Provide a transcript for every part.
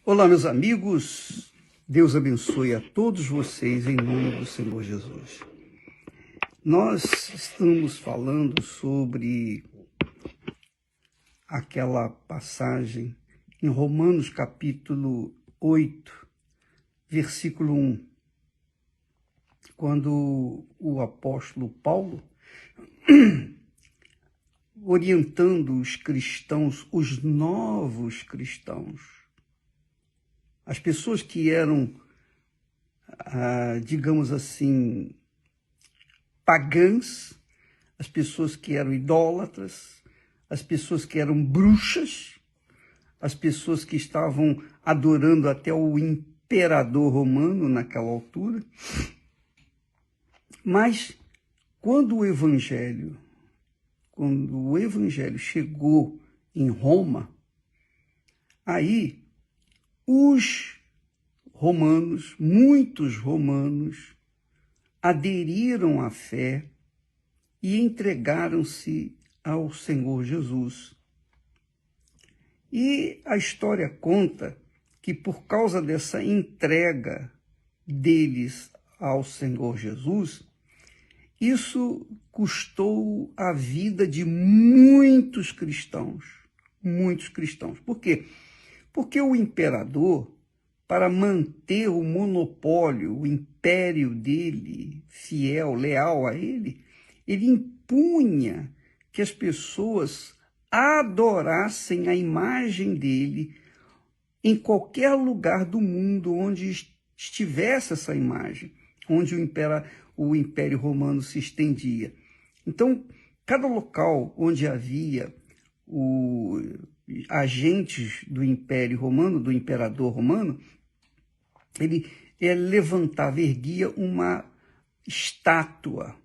Olá, meus amigos. Deus abençoe a todos vocês em nome do Senhor Jesus. Nós estamos falando sobre aquela passagem em Romanos capítulo 8, versículo 1, quando o apóstolo Paulo, orientando os cristãos, os novos cristãos, as pessoas que eram, digamos assim, pagãs, as pessoas que eram idólatras, as pessoas que eram bruxas, as pessoas que estavam adorando até o imperador romano naquela altura. Mas quando o evangelho chegou em Roma, aí os romanos, muitos romanos, aderiram à fé e entregaram-se ao Senhor Jesus. E a história conta que por causa dessa entrega deles ao Senhor Jesus, isso custou a vida de muitos cristãos. Muitos cristãos. Por quê? Porque o imperador, para manter o monopólio, o império dele, fiel, leal a ele, ele impunha que as pessoas adorassem a imagem dele em qualquer lugar do mundo onde estivesse essa imagem, onde o Império Romano se estendia. Então, cada local onde havia agentes do Império Romano, do Imperador Romano, ele levantava, erguia uma estátua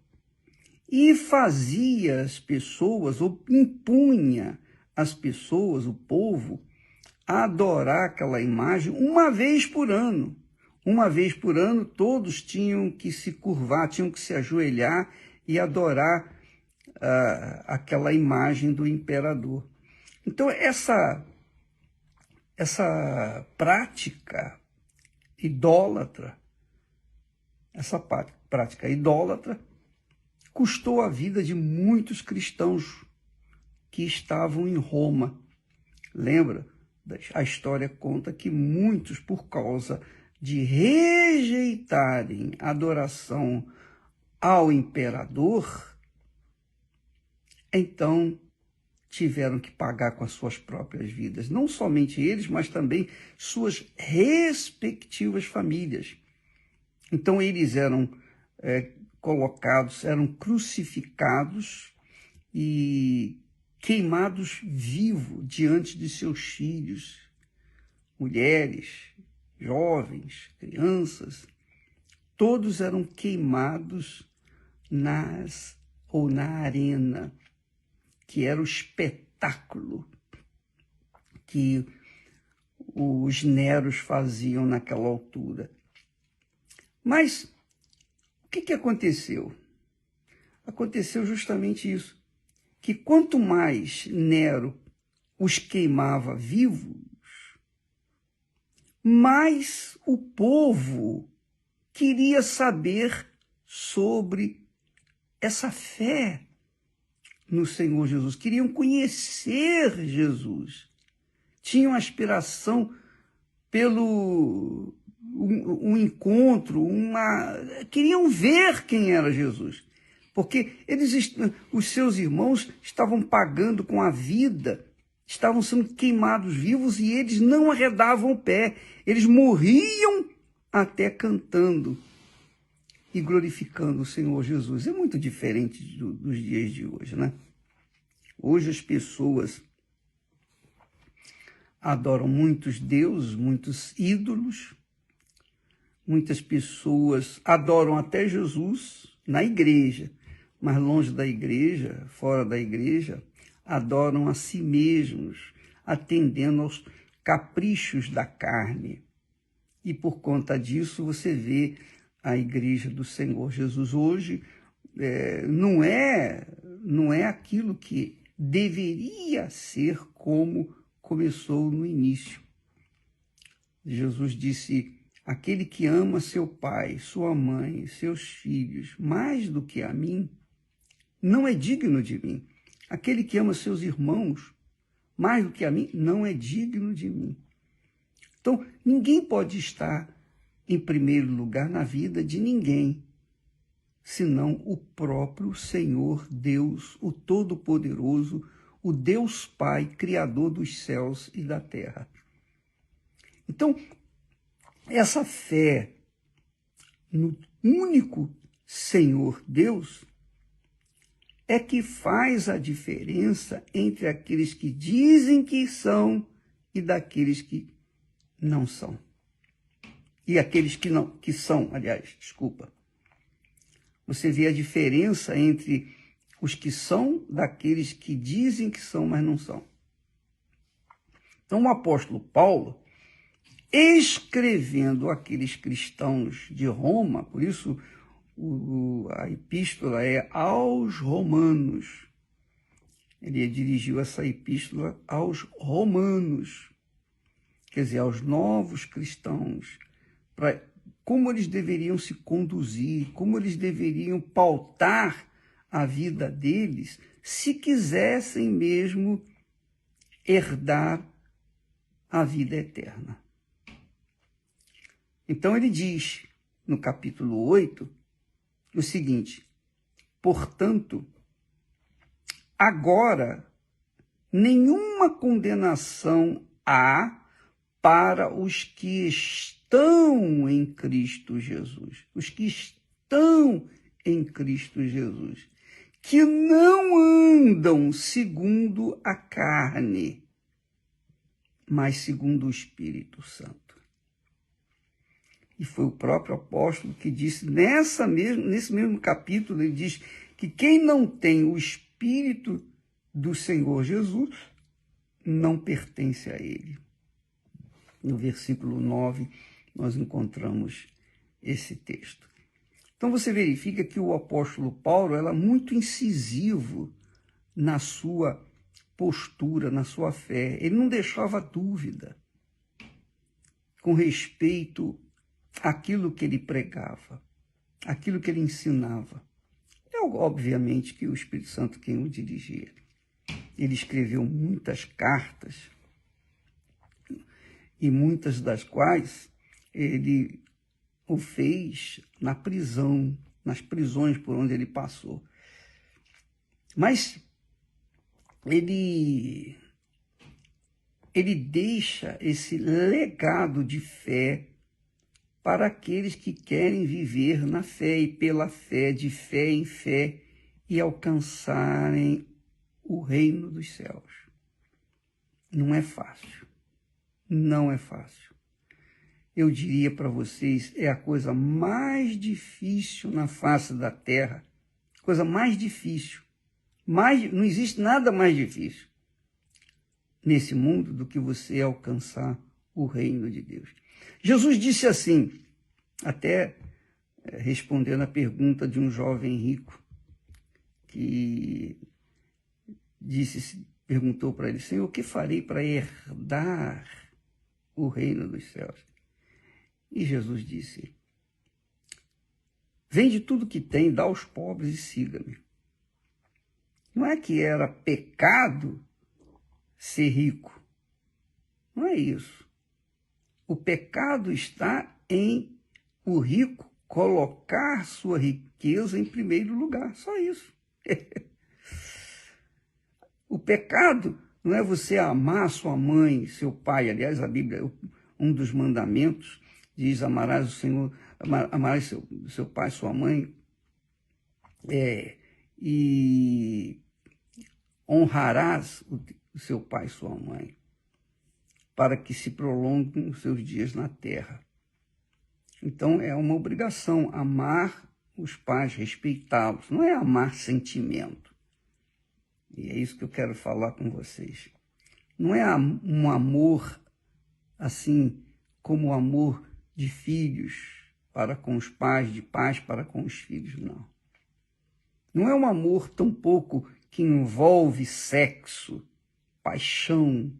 e fazia as pessoas, ou impunha as pessoas, o povo, a adorar aquela imagem uma vez por ano. Uma vez por ano, todos tinham que se curvar, tinham que se ajoelhar e adorar aquela imagem do imperador. Então, essa prática idólatra, custou a vida de muitos cristãos que estavam em Roma. Lembra? A história conta que muitos, por causa de rejeitarem a adoração ao imperador, então tiveram que pagar com as suas próprias vidas. Não somente eles, mas também suas respectivas famílias. Então eles eram colocados, eram crucificados e queimados vivos diante de seus filhos, mulheres, jovens, crianças. Todos eram queimados na arena, que era o espetáculo que os neros faziam naquela altura. Mas o que aconteceu? Aconteceu justamente isso, que quanto mais Nero os queimava vivos, mais o povo queria saber sobre essa fé no Senhor Jesus, queriam conhecer Jesus, tinham aspiração pelo um encontro, queriam ver quem era Jesus, porque os seus irmãos estavam pagando com a vida, estavam sendo queimados vivos e eles não arredavam o pé, eles morriam até cantando e glorificando o Senhor Jesus. É muito diferente dos dias de hoje, né? Hoje as pessoas adoram muitos deuses, muitos ídolos. Muitas pessoas adoram até Jesus na igreja, mas longe da igreja, fora da igreja, adoram a si mesmos, atendendo aos caprichos da carne. E por conta disso você vê a igreja do Senhor Jesus hoje não é aquilo que deveria ser como começou no início. Jesus disse: aquele que ama seu pai, sua mãe, seus filhos, mais do que a mim, não é digno de mim. Aquele que ama seus irmãos, mais do que a mim, não é digno de mim. Então, ninguém pode estar em primeiro lugar na vida de ninguém, senão o próprio Senhor Deus, o Todo-Poderoso, o Deus Pai, Criador dos céus e da terra. Então, essa fé no único Senhor Deus é que faz a diferença entre aqueles que dizem que são e daqueles que não são. E aqueles que são, aliás, desculpa. Você vê a diferença entre os que são daqueles que dizem que são, mas não são. Então, o apóstolo Paulo, escrevendo aqueles cristãos de Roma, por isso a epístola é aos romanos. Ele dirigiu essa epístola aos romanos, quer dizer, aos novos cristãos, para como eles deveriam se conduzir, como eles deveriam pautar a vida deles, se quisessem mesmo herdar a vida eterna. Então ele diz, no capítulo 8, o seguinte: portanto, agora nenhuma condenação há para os que estão em Cristo Jesus. Os que estão em Cristo Jesus, que não andam segundo a carne, mas segundo o Espírito Santo. E foi o próprio apóstolo que disse, nesse mesmo capítulo, ele diz que quem não tem o Espírito do Senhor Jesus não pertence a ele. No versículo 9, nós encontramos esse texto. Então você verifica que o apóstolo Paulo era muito incisivo na sua postura, na sua fé. Ele não deixava dúvida com respeito àquilo que ele pregava, aquilo que ele ensinava. É obviamente que o Espírito Santo quem o dirigia. Ele escreveu muitas cartas, e muitas das quais ele o fez na prisão, nas prisões por onde ele passou. Mas ele deixa esse legado de fé para aqueles que querem viver na fé e pela fé, de fé em fé, e alcançarem o reino dos céus. Não é fácil. Não é fácil. Eu diria para vocês, é a coisa mais difícil na face da terra. Coisa mais difícil. Não existe nada mais difícil nesse mundo do que você alcançar o reino de Deus. Jesus disse assim, até respondendo a pergunta de um jovem rico, que perguntou para ele, Senhor, o que farei para herdar o reino dos céus? E Jesus disse, vende tudo que tem, dá aos pobres e siga-me. Não é que era pecado ser rico. Não é isso. O pecado está em o rico colocar sua riqueza em primeiro lugar. Só isso. O pecado não é você amar sua mãe, seu pai. Aliás, a Bíblia, um dos mandamentos, diz, amarás o Senhor, amarás seu pai, sua mãe, e honrarás o seu pai e sua mãe, para que se prolonguem os seus dias na terra. Então, é uma obrigação amar os pais, respeitá-los. Não é amar sentimento. E é isso que eu quero falar com vocês. Não é um amor assim como o amor de filhos para com os pais, de pais para com os filhos, não. Não é um amor tampouco que envolve sexo, paixão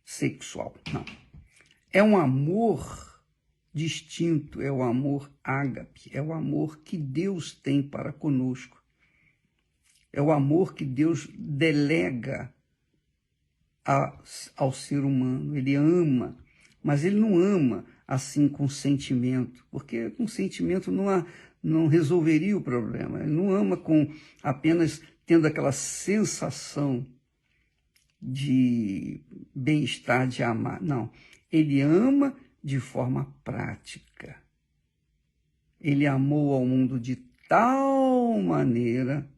sexual, não. é um amor distinto, é o amor ágape, é o amor que Deus tem para conosco. É o amor que Deus delega ao ser humano. Ele ama, mas ele não ama assim com sentimento, porque com sentimento não resolveria o problema. Ele não ama com apenas tendo aquela sensação de bem-estar, de amar. Não, ele ama de forma prática. Ele amou ao mundo de tal maneira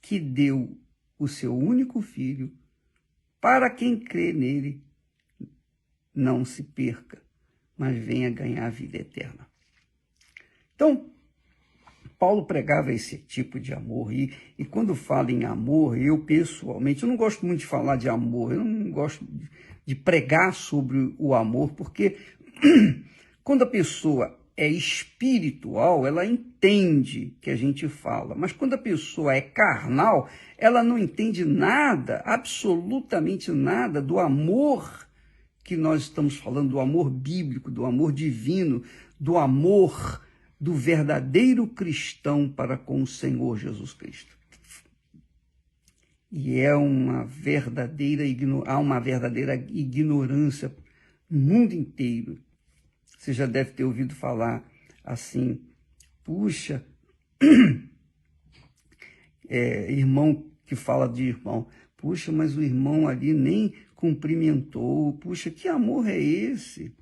que deu o seu único filho para quem crê nele não se perca, mas venha ganhar a vida eterna. Então, Paulo pregava esse tipo de amor, e quando fala em amor, eu pessoalmente, eu não gosto muito de falar de amor, eu não gosto de pregar sobre o amor, porque quando a pessoa é espiritual, ela entende que a gente fala, mas quando a pessoa é carnal, ela não entende nada, absolutamente nada do amor que nós estamos falando, do amor bíblico, do amor divino, do amor do verdadeiro cristão para com o Senhor Jesus Cristo. E há uma verdadeira ignorância no mundo inteiro. Você já deve ter ouvido falar assim, puxa, irmão que fala de irmão, puxa, mas o irmão ali nem cumprimentou, puxa, que amor é esse?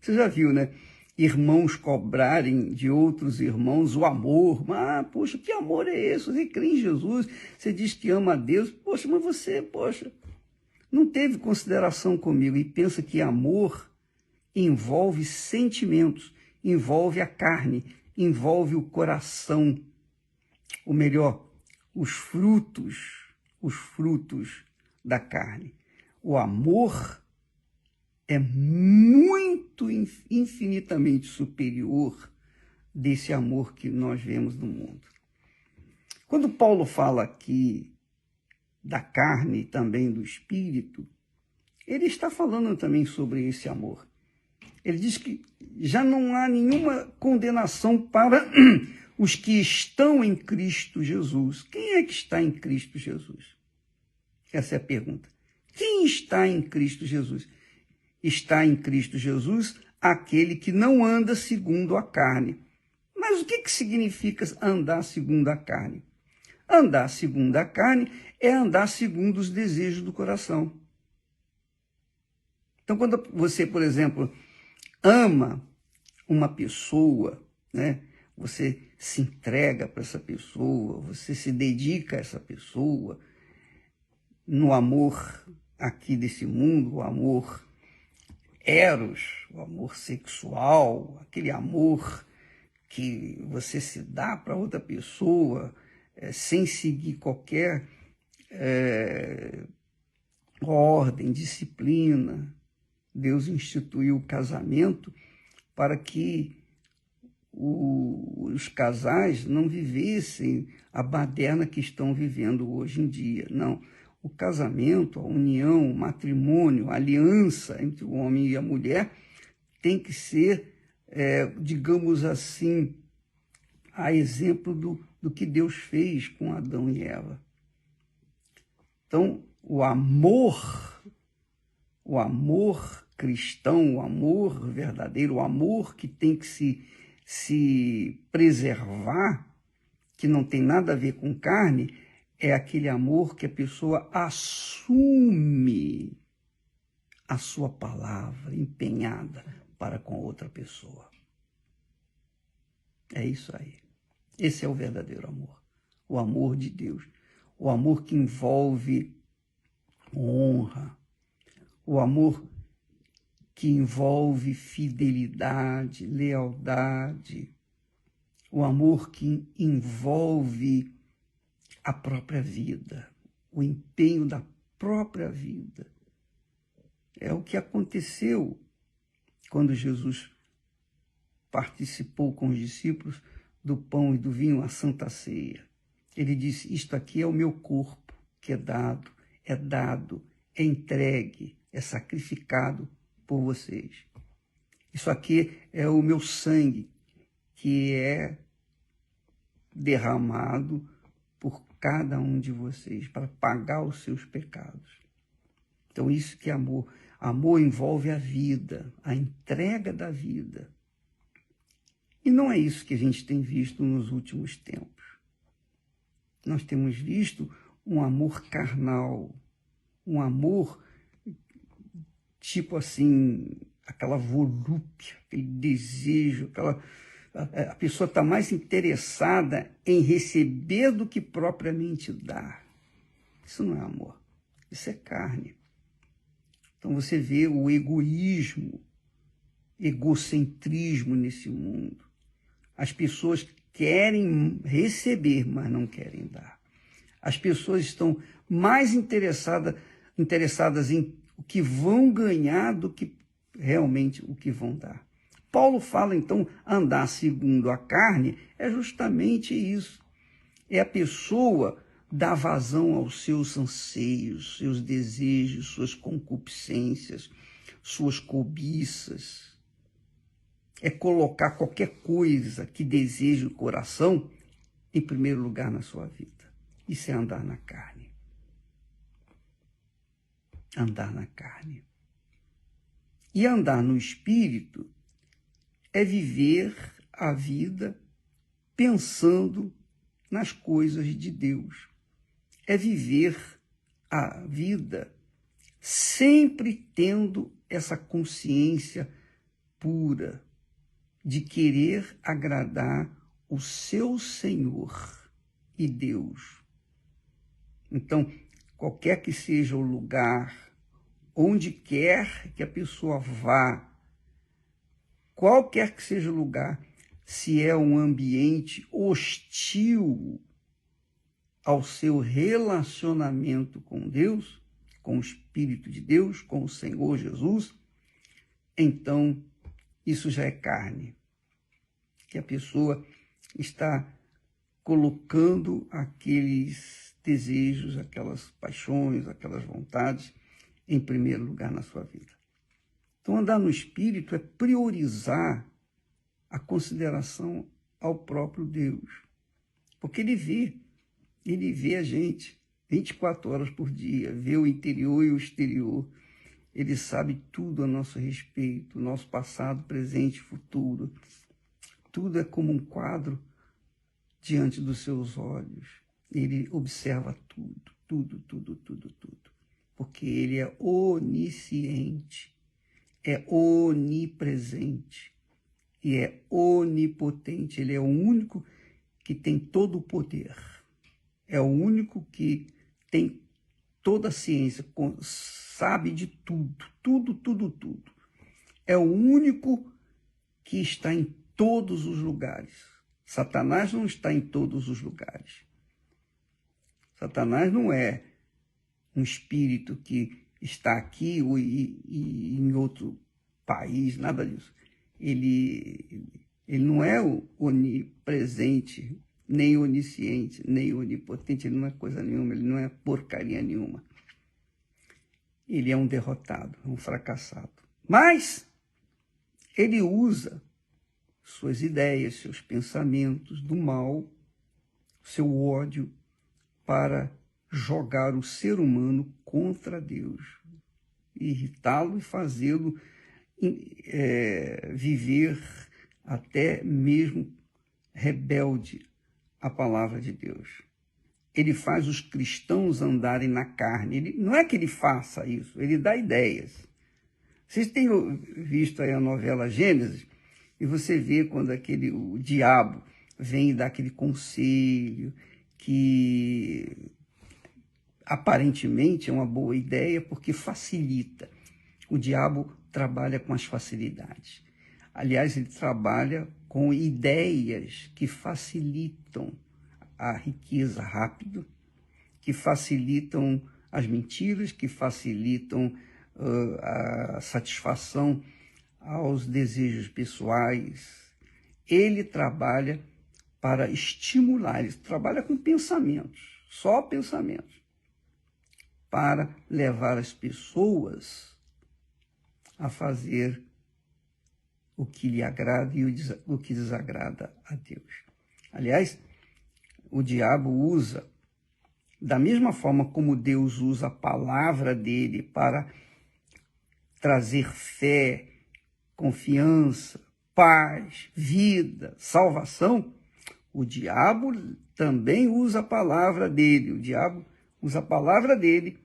Você já viu, né? Irmãos cobrarem de outros irmãos o amor. Poxa, que amor é esse? Você crê em Jesus, você diz que ama a Deus, poxa, mas você, não teve consideração comigo e pensa que amor envolve sentimentos, envolve a carne, envolve o coração. Ou melhor, os frutos da carne. O amor é muito, infinitamente superior desse amor que nós vemos no mundo. Quando Paulo fala aqui da carne e também do espírito, ele está falando também sobre esse amor. Ele diz que já não há nenhuma condenação para os que estão em Cristo Jesus. Quem é que está em Cristo Jesus? Essa é a pergunta. Quem está em Cristo Jesus? Está em Cristo Jesus aquele que não anda segundo a carne. Mas o que significa andar segundo a carne? Andar segundo a carne é andar segundo os desejos do coração. Então, quando você, por exemplo, ama uma pessoa, né? Você se entrega para essa pessoa, você se dedica a essa pessoa, no amor aqui desse mundo, o amor eros, o amor sexual, aquele amor que você se dá para outra pessoa sem seguir qualquer ordem, disciplina. Deus instituiu o casamento para que os casais não vivessem a baderna que estão vivendo hoje em dia. Não, o casamento, a união, o matrimônio, a aliança entre o homem e a mulher tem que ser, digamos assim, a exemplo do que Deus fez com Adão e Eva. Então, o amor cristão, o amor verdadeiro, o amor que tem que se preservar, que não tem nada a ver com carne, é aquele amor que a pessoa assume a sua palavra empenhada para com outra pessoa. É isso aí. Esse é o verdadeiro amor. O amor de Deus. O amor que envolve honra. O amor que envolve fidelidade, lealdade. O amor que envolve a própria vida, o empenho da própria vida. É o que aconteceu quando Jesus participou com os discípulos do pão e do vinho, a Santa Ceia. Ele disse, isto aqui é o meu corpo, que é dado, é entregue, é sacrificado por vocês. Isso aqui é o meu sangue, que é derramado por cada um de vocês, para pagar os seus pecados. Então, isso que é amor. Amor envolve a vida, a entrega da vida. E não é isso que a gente tem visto nos últimos tempos. Nós temos visto um amor carnal, um amor tipo assim, aquela volúpia, aquele desejo, a pessoa está mais interessada em receber do que propriamente dar. Isso não é amor, isso é carne. Então você vê o egoísmo, egocentrismo nesse mundo. As pessoas querem receber, mas não querem dar. As pessoas estão mais interessadas em o que vão ganhar do que realmente o que vão dar. Paulo fala, então, andar segundo a carne é justamente isso. É a pessoa dar vazão aos seus anseios, seus desejos, suas concupiscências, suas cobiças. É colocar qualquer coisa que deseje o coração em primeiro lugar na sua vida. Isso é andar na carne. Andar na carne. E andar no espírito é viver a vida pensando nas coisas de Deus. É viver a vida sempre tendo essa consciência pura de querer agradar o seu Senhor e Deus. Então, qualquer que seja o lugar, onde quer que a pessoa vá, qualquer que seja o lugar, se é um ambiente hostil ao seu relacionamento com Deus, com o Espírito de Deus, com o Senhor Jesus, então isso já é carne, que a pessoa está colocando aqueles desejos, aquelas paixões, aquelas vontades em primeiro lugar na sua vida. Então, andar no Espírito é priorizar a consideração ao próprio Deus, porque Ele vê a gente 24 horas por dia, vê o interior e o exterior. Ele sabe tudo a nosso respeito, nosso passado, presente e futuro. Tudo é como um quadro diante dos seus olhos. Ele observa tudo. Porque ele é onisciente, é onipresente e é onipotente. Ele é o único que tem todo o poder. É o único que tem toda a ciência, sabe de tudo. É o único que está em todos os lugares. Satanás não está em todos os lugares. Satanás não é um espírito que está aqui e em outro país, nada disso. Ele não é o onipresente, nem onisciente, nem onipotente, ele não é coisa nenhuma, ele não é porcaria nenhuma. Ele é um derrotado, um fracassado. Mas ele usa suas ideias, seus pensamentos do mal, seu ódio, para jogar o ser humano contra Deus, irritá-lo e fazê-lo viver até mesmo rebelde à palavra de Deus. Ele faz os cristãos andarem na carne. Não é que ele faça isso, ele dá ideias. Vocês têm visto aí a novela Gênesis, e você vê quando o diabo vem e dá aquele conselho que aparentemente é uma boa ideia porque facilita. O diabo trabalha com as facilidades. Aliás, ele trabalha com ideias que facilitam a riqueza rápido, que facilitam as mentiras, que facilitam a satisfação aos desejos pessoais. Ele trabalha para estimular, ele trabalha com pensamentos, só pensamentos, para levar as pessoas a fazer o que lhe agrada e o que desagrada a Deus. Aliás, o diabo usa, da mesma forma como Deus usa a palavra dele para trazer fé, confiança, paz, vida, salvação, o diabo também usa a palavra dele. O diabo usa a palavra dele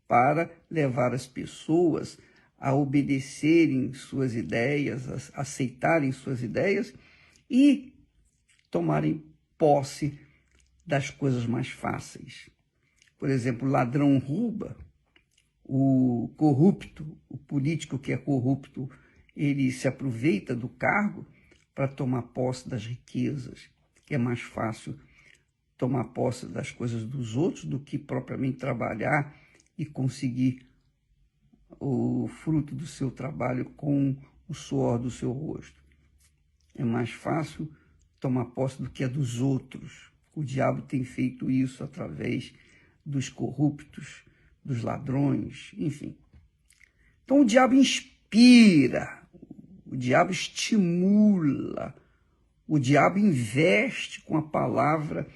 para levar as pessoas a obedecerem suas ideias, a aceitarem suas ideias e tomarem posse das coisas mais fáceis. Por exemplo, o ladrão rouba, o corrupto, o político que é corrupto, ele se aproveita do cargo para tomar posse das riquezas, que é mais fácil tomar posse das coisas dos outros do que propriamente trabalhar e conseguir o fruto do seu trabalho com o suor do seu rosto. É mais fácil tomar posse do que é dos outros. O diabo tem feito isso através dos corruptos, dos ladrões, enfim. Então o diabo inspira, o diabo estimula, o diabo investe com a palavra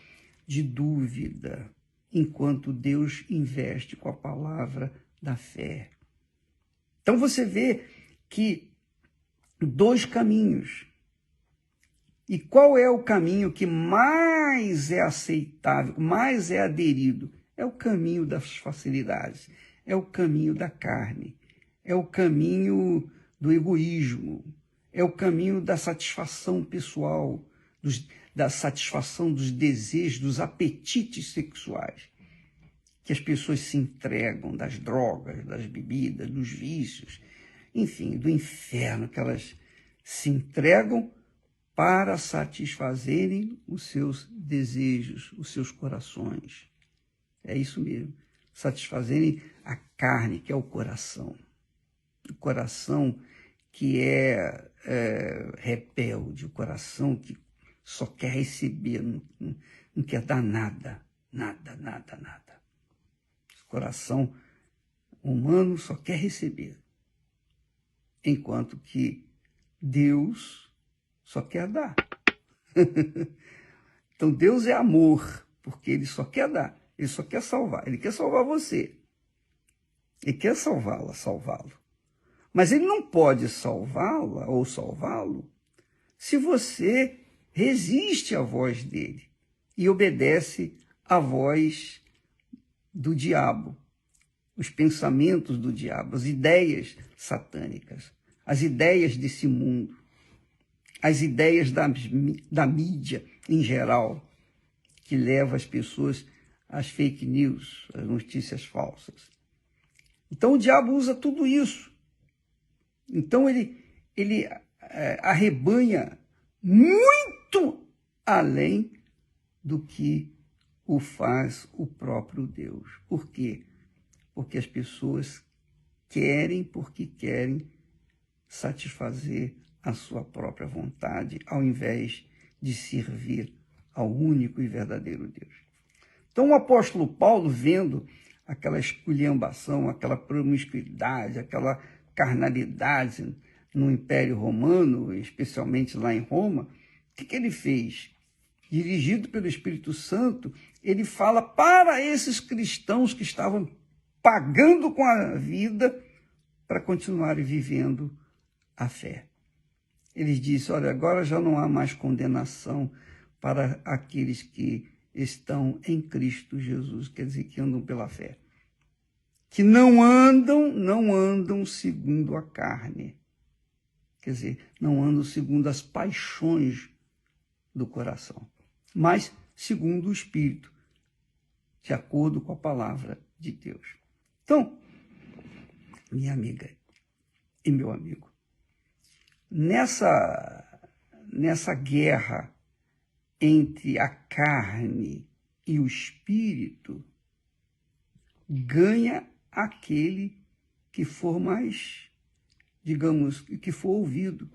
de dúvida, enquanto Deus investe com a palavra da fé. Então você vê que dois caminhos. E qual é o caminho que mais é aceitável, mais é aderido? É o caminho das facilidades, é o caminho da carne, é o caminho do egoísmo, é o caminho da satisfação pessoal, da satisfação dos desejos, dos apetites sexuais, que as pessoas se entregam, das drogas, das bebidas, dos vícios, enfim, do inferno, que elas se entregam para satisfazerem os seus desejos, os seus corações. É isso mesmo, satisfazerem a carne, que é o coração. O coração que é rebelde, o coração que só quer receber, não quer dar nada, nada, nada, nada. O coração humano só quer receber, enquanto que Deus só quer dar. Então Deus é amor, porque ele só quer dar, ele só quer salvar, ele quer salvar você. Ele quer salvá-la, salvá-lo. Mas ele não pode salvá-la ou salvá-lo se você resiste à voz dele e obedece à voz do diabo, os pensamentos do diabo, as ideias satânicas, as ideias desse mundo, as ideias da mídia em geral, que leva as pessoas às fake news, às notícias falsas. Então o diabo usa tudo isso. Então ele arrebanha muito além do que o faz o próprio Deus. Por quê? Porque as pessoas querem, porque querem satisfazer a sua própria vontade, ao invés de servir ao único e verdadeiro Deus. Então o apóstolo Paulo, vendo aquela esculhambação, aquela promiscuidade, aquela carnalidade no Império Romano, especialmente lá em Roma, o que ele fez? Dirigido pelo Espírito Santo, ele fala para esses cristãos que estavam pagando com a vida para continuarem vivendo a fé. Ele disse, olha, agora já não há mais condenação para aqueles que estão em Cristo Jesus, quer dizer, que andam pela fé. Que não andam segundo a carne. Quer dizer, não andam segundo as paixões do coração, mas segundo o Espírito, de acordo com a palavra de Deus. Então, minha amiga e meu amigo, nessa guerra entre a carne e o Espírito, ganha aquele que for mais, digamos, que for ouvido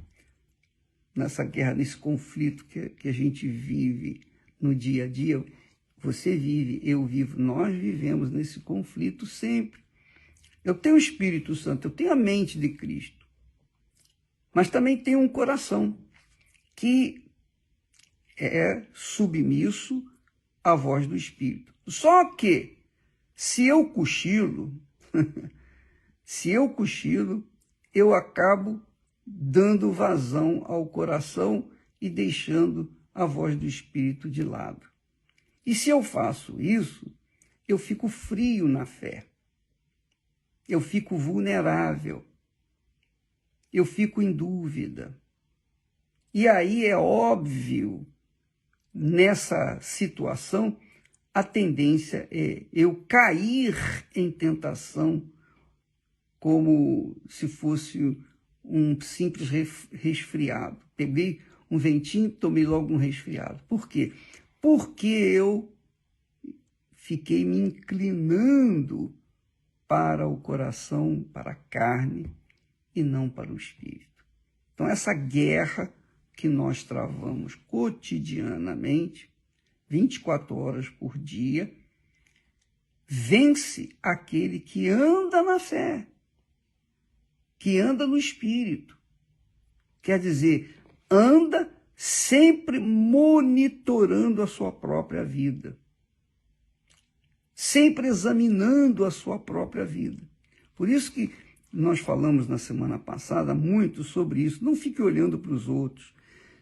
nessa guerra, nesse conflito que a gente vive no dia a dia. Você vive, eu vivo, nós vivemos nesse conflito sempre. Eu tenho o Espírito Santo, eu tenho a mente de Cristo, mas também tenho um coração que é submisso à voz do Espírito. Só que, se eu cochilo, eu acabo dando vazão ao coração e deixando a voz do Espírito de lado. E se eu faço isso, eu fico frio na fé. Eu fico vulnerável. Eu fico em dúvida. E aí é óbvio, nessa situação, a tendência é eu cair em tentação como se fosse um simples resfriado. Peguei um ventinho, tomei logo um resfriado. Por quê? Porque eu fiquei me inclinando para o coração, para a carne e não para o espírito. Então, essa guerra que nós travamos cotidianamente, 24 horas por dia, vence aquele que anda na fé, que anda no espírito. Quer dizer, anda sempre monitorando a sua própria vida, sempre examinando a sua própria vida. Por isso que nós falamos na semana passada muito sobre isso. Não fique olhando para os outros.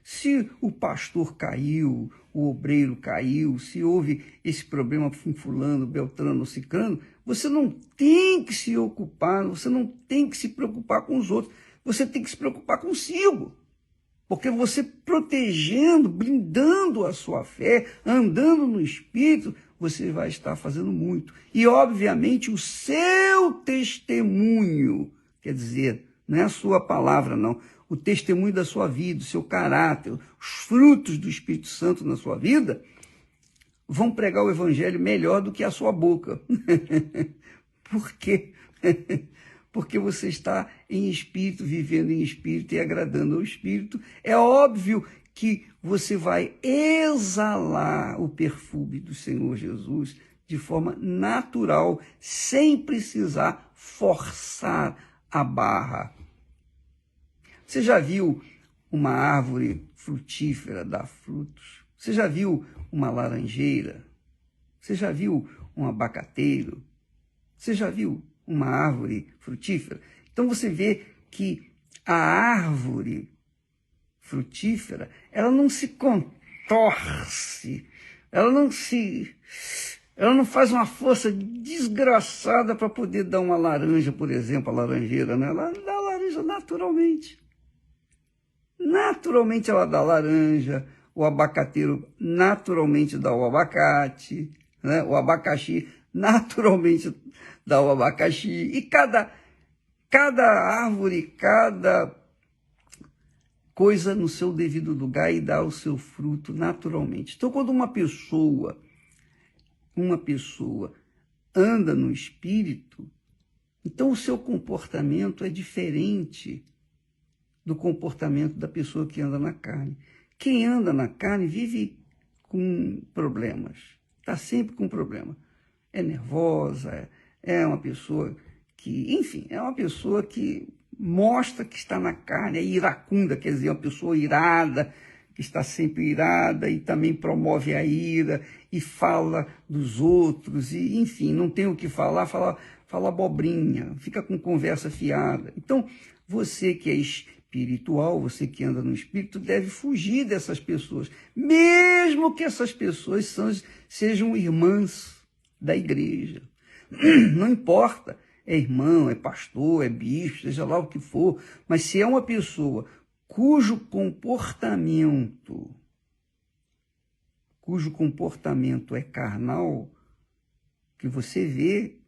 Se o pastor caiu, o obreiro caiu, se houve esse problema com fulano, beltrano, cicrano, você não tem que se ocupar, você não tem que se preocupar com os outros, você tem que se preocupar consigo. Porque você protegendo, blindando a sua fé, andando no Espírito, você vai estar fazendo muito. E, obviamente, o seu testemunho, quer dizer, não é a sua palavra, não, o testemunho da sua vida, o seu caráter, os frutos do Espírito Santo na sua vida, vão pregar o Evangelho melhor do que a sua boca. Por quê? Porque você está em espírito, vivendo em espírito e agradando ao Espírito. É óbvio que você vai exalar o perfume do Senhor Jesus de forma natural, sem precisar forçar a barra. Você já viu uma árvore frutífera dar frutos? Você já viu uma laranjeira? Você já viu um abacateiro? Você já viu uma árvore frutífera? Então você vê que a árvore frutífera, ela não se contorce, ela não faz uma força desgraçada para poder dar uma laranja, por exemplo, a laranjeira, né? Ela dá a laranja naturalmente. Naturalmente ela dá laranja, o abacateiro naturalmente dá o abacate, né? O abacaxi naturalmente dá o abacaxi, e cada árvore, cada coisa no seu devido lugar e dá o seu fruto naturalmente. Então, quando uma pessoa anda no Espírito, então o seu comportamento é diferente do comportamento da pessoa que anda na carne. Quem anda na carne vive com problemas, está sempre com problema. É nervosa, é uma pessoa que, enfim, é uma pessoa que mostra que está na carne, é iracunda, quer dizer, uma pessoa irada, que está sempre irada e também promove a ira e fala dos outros, e enfim, não tem o que falar, fala abobrinha, fica com conversa fiada. Então, você que é espiritual, você que anda no Espírito, deve fugir dessas pessoas, mesmo que essas pessoas sejam irmãs da igreja. Não importa, é irmão, é pastor, é bispo, seja lá o que for, mas se é uma pessoa cujo comportamento é carnal, que você vê,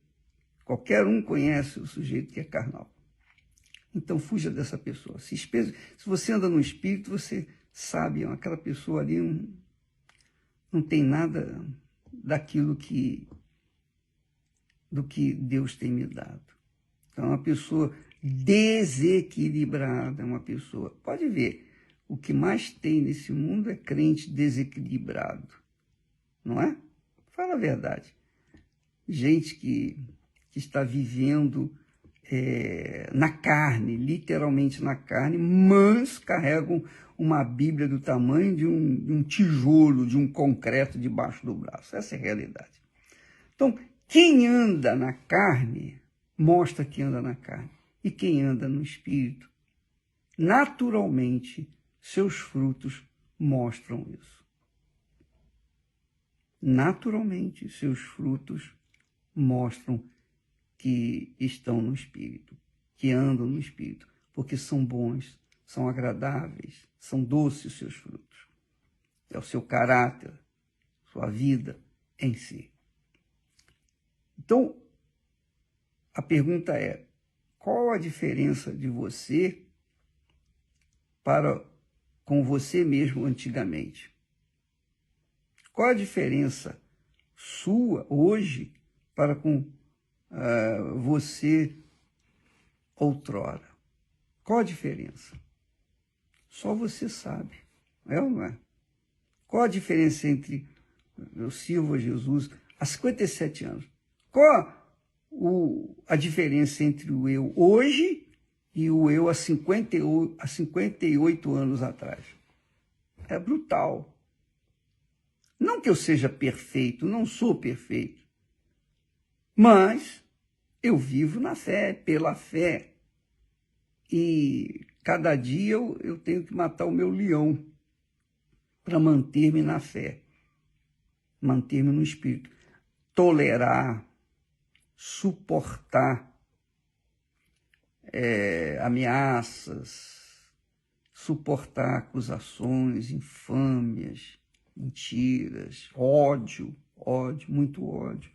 qualquer um conhece o sujeito que é carnal. Então fuja dessa pessoa. Se você anda no Espírito, você sabe, aquela pessoa ali não tem nada daquilo do que Deus tem me dado. Então, é uma pessoa desequilibrada, é uma pessoa... Pode ver, o que mais tem nesse mundo é crente desequilibrado, não é? Fala a verdade. Gente que que está vivendo na carne, literalmente na carne, mas carregam uma Bíblia do tamanho de um tijolo, de um concreto debaixo do braço. Essa é a realidade. Então, quem anda na carne, mostra que anda na carne. E quem anda no Espírito, naturalmente, seus frutos mostram isso. Naturalmente, seus frutos mostram que estão no Espírito, que andam no Espírito, porque são bons, são agradáveis, são doces os seus frutos. É o seu caráter, sua vida em si. Então, a pergunta é, qual a diferença de você com você mesmo antigamente? Qual a diferença sua hoje para com você outrora? Qual a diferença? Só você sabe, é ou não é? Qual a diferença entre eu sirvo a Jesus há 57 anos? Qual a diferença entre o eu hoje e o eu há 58 anos atrás? É brutal. Não que eu seja perfeito, não sou perfeito, mas eu vivo na fé, pela fé. E cada dia eu tenho que matar o meu leão para manter-me na fé, manter-me no Espírito. Tolerar, suportar ameaças, suportar acusações, infâmias, mentiras, ódio, muito ódio.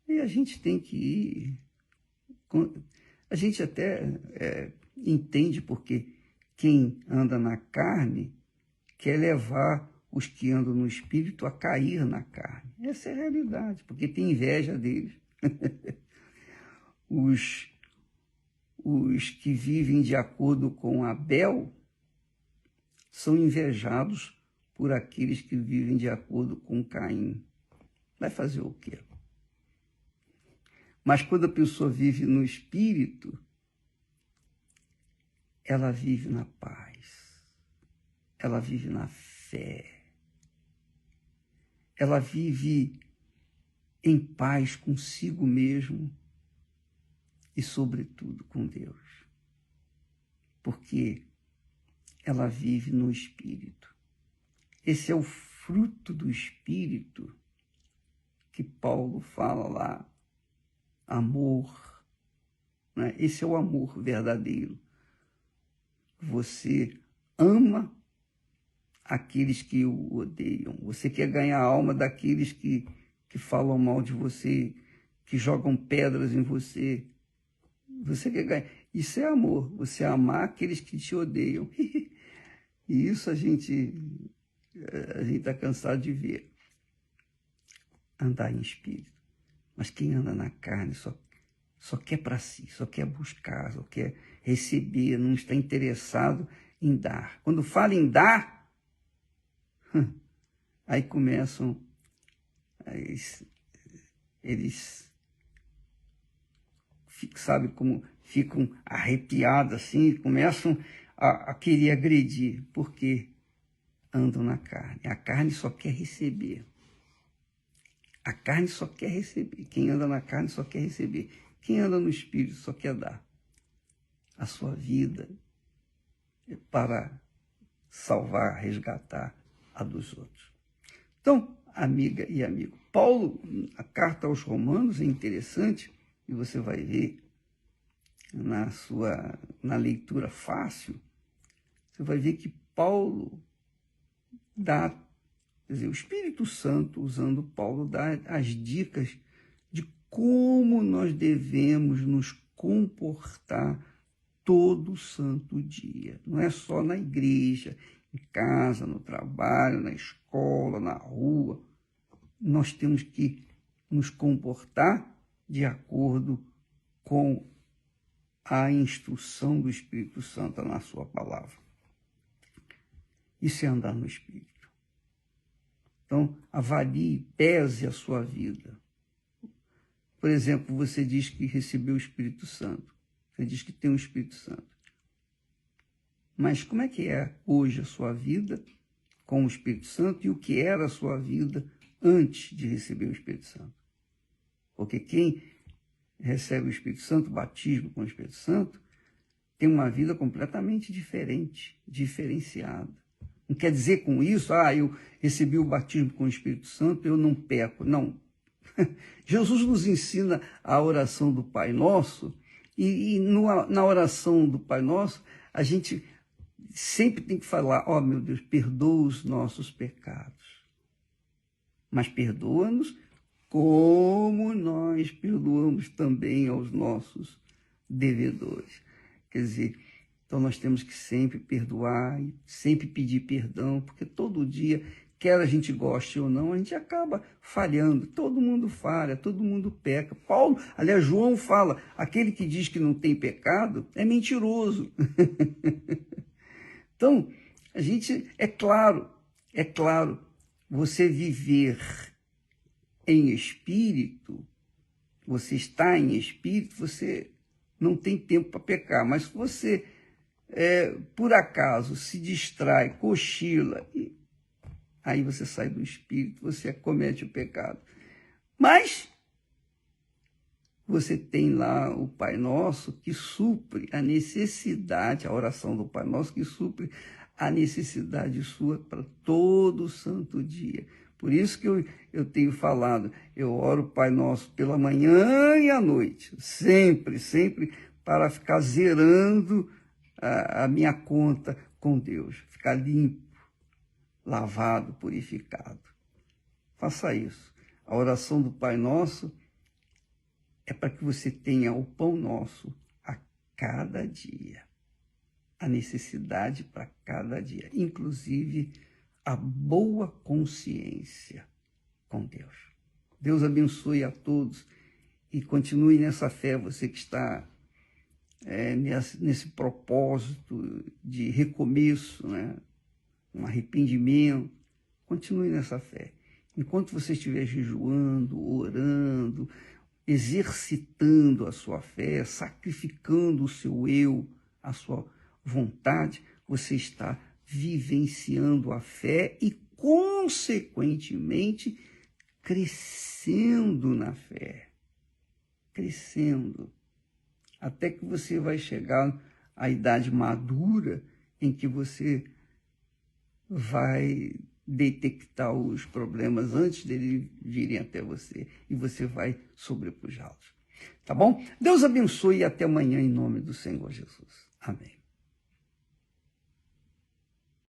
E a gente tem que ir. A gente até entende porque quem anda na carne quer levar os que andam no Espírito a cair na carne. Essa é a realidade, porque tem inveja deles. Os que vivem de acordo com Abel são invejados por aqueles que vivem de acordo com Caim. Vai fazer o quê? Mas quando a pessoa vive no Espírito, ela vive na paz, ela vive na fé, ela vive em paz consigo mesmo e, sobretudo, com Deus. Porque ela vive no Espírito. Esse é o fruto do Espírito que Paulo fala lá. Amor, né? Esse é o amor verdadeiro. Você ama aqueles que o odeiam. Você quer ganhar a alma daqueles que falam mal de você, que jogam pedras em você. Você quer ganhar. Isso é amor. Você amar aqueles que te odeiam. E isso a gente está cansado de ver. Andar em espírito. Mas quem anda na carne só quer para si, só quer buscar, só quer receber, não está interessado em dar. Quando fala em dar, aí começam, eles sabe como ficam arrepiados assim, começam a querer agredir, porque andam na carne. A carne só quer receber. A carne só quer receber. Quem anda na carne só quer receber. Quem anda no Espírito só quer dar a sua vida para salvar, resgatar a dos outros. Então, amiga e amigo, Paulo, a carta aos Romanos é interessante, e você vai ver na leitura fácil, você vai ver que Paulo dá, quer dizer, o Espírito Santo, usando Paulo, dá as dicas de como nós devemos nos comportar todo santo dia. Não é só na igreja, em casa, no trabalho, na escola, na rua. Nós temos que nos comportar de acordo com a instrução do Espírito Santo na sua palavra. Isso é andar no Espírito. Então, avalie, pese a sua vida. Por exemplo, você diz que recebeu o Espírito Santo. Você diz que tem o Espírito Santo. Mas como é que é hoje a sua vida com o Espírito Santo e o que era a sua vida antes de receber o Espírito Santo? Porque quem recebe o Espírito Santo, batismo com o Espírito Santo, tem uma vida completamente diferente, diferenciada. Não quer dizer com isso, eu recebi o batismo com o Espírito Santo, eu não peco. Não. Jesus nos ensina a oração do Pai Nosso, e na oração do Pai Nosso, a gente sempre tem que falar, meu Deus, perdoa os nossos pecados. Mas perdoa-nos como nós perdoamos também aos nossos devedores. Quer dizer, então nós temos que sempre perdoar e sempre pedir perdão, porque todo dia, quer a gente goste ou não, a gente acaba falhando. Todo mundo falha, todo mundo peca. João fala, aquele que diz que não tem pecado é mentiroso. Então, a gente, é claro, você viver em espírito, você está em espírito, você não tem tempo para pecar. Mas se você, por acaso, se distrai, cochila, aí você sai do espírito, você comete o pecado. Mas você tem lá o Pai Nosso que supre a necessidade, a oração do Pai Nosso que supre a necessidade sua para todo santo dia. Por isso que eu tenho falado, eu oro o Pai Nosso pela manhã e à noite, sempre, para ficar zerando a minha conta com Deus, ficar limpo, lavado, purificado. Faça isso. A oração do Pai Nosso é para que você tenha o pão nosso a cada dia, a necessidade para cada dia, inclusive a boa consciência com Deus. Deus abençoe a todos e continue nessa fé, você que está nesse propósito de recomeço, né? Um arrependimento, continue nessa fé. Enquanto você estiver jejuando, orando, exercitando a sua fé, sacrificando o seu eu, a sua vontade, você está vivenciando a fé e, consequentemente, crescendo na fé. Crescendo. Até que você vai chegar à idade madura em que você vai detectar os problemas antes deles virem até você e você vai sobrepujá-los. Tá bom? Deus abençoe e até amanhã em nome do Senhor Jesus. Amém.